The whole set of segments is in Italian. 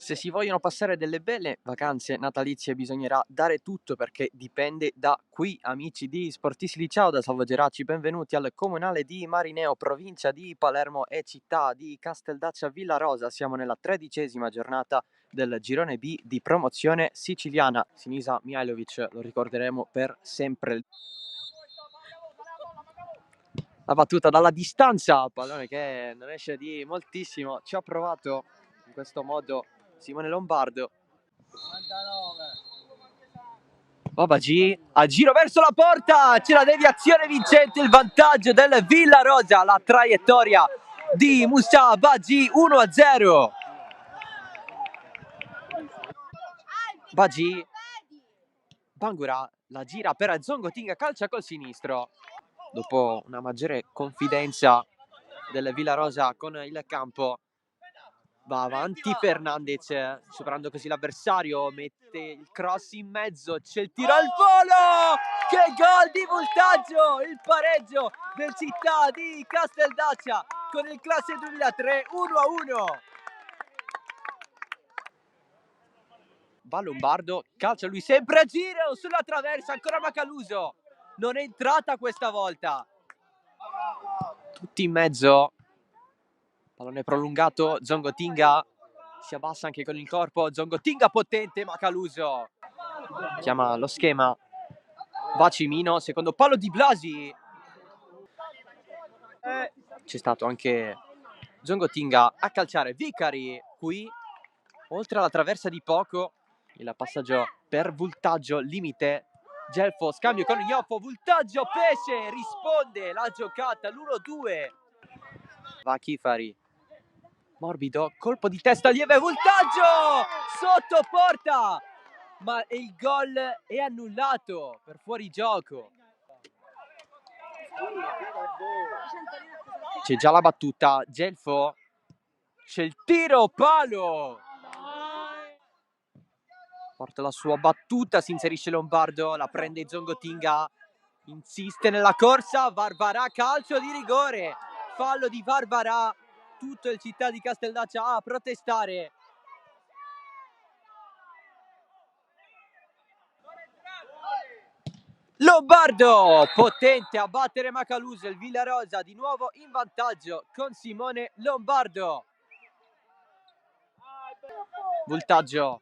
Se si vogliono passare delle belle vacanze natalizie bisognerà dare tutto perché dipende da qui, amici di Sportisti. Ciao da Salvo Geraci, benvenuti al comunale di Marineo, provincia di Palermo e città di Casteldaccia Villarosa. Siamo nella 13ª giornata del girone B di promozione siciliana. Sinisa Mihajlovic, lo ricorderemo per sempre. La battuta dalla distanza, pallone che non esce di moltissimo, ci ha provato in questo modo Simone Lombardo. Babagi a giro verso la porta, c'è la deviazione vincente, il vantaggio del Villarosa, la traiettoria di Moussa Babagi 1-0. Babagi, Bangura la gira per Zongotinga, calcia col sinistro. Dopo una maggiore confidenza del Villarosa con il campo, va avanti Fernandez, superando così l'avversario, mette il cross in mezzo, c'è il tiro al volo! Che gol di Voltaggio! Il pareggio del Città di Casteldaccia con il classe 2003, 1-1. Va Lombardo, calcia lui sempre a giro sulla traversa, ancora Macaluso. Non è entrata questa volta. Tutti in mezzo. Pallone prolungato, Zongotinga si abbassa anche con il corpo, Zongotinga potente, Macaluso chiama lo schema, va Cimino, secondo palo di Blasi, c'è stato anche Zongotinga a calciare Vicari, qui oltre alla traversa di poco, il passaggio per Voltaggio, limite, Gelfo, scambio con Iofo, Voltaggio, Pesce, risponde la giocata, l'1-2, va Chifari, morbido, colpo di testa lieve, Voltaggio sotto porta, ma il gol è annullato per fuorigioco. C'è già la battuta, Gelfo, c'è il tiro, palo, porta la sua battuta, si inserisce Lombardo, la prende Zongotinga, insiste nella corsa, Varvarà, calcio di rigore, fallo di Varvarà, tutto il Città di Casteldaccia a protestare. Lombardo, potente a battere Macaluso, il Villarosa di nuovo in vantaggio con Simone Lombardo. Voltaggio,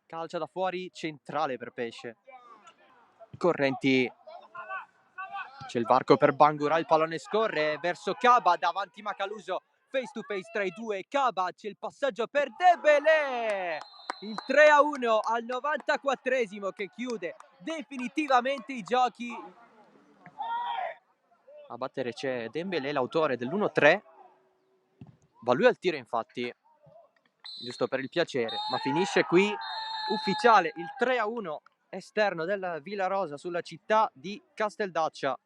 calcia da fuori, centrale per Pesce. Correnti, c'è il varco per Bangura, il pallone scorre verso Caba, davanti Macaluso, face to face tra i due, Caba, c'è il passaggio per Dembélé, il 3-1 al 94esimo che chiude definitivamente i giochi. A battere c'è Dembélé, l'autore dell'1-3, va lui al tiro infatti, giusto per il piacere, ma finisce qui, ufficiale il 3-1 esterno del Villarosa sulla Città di Casteldaccia.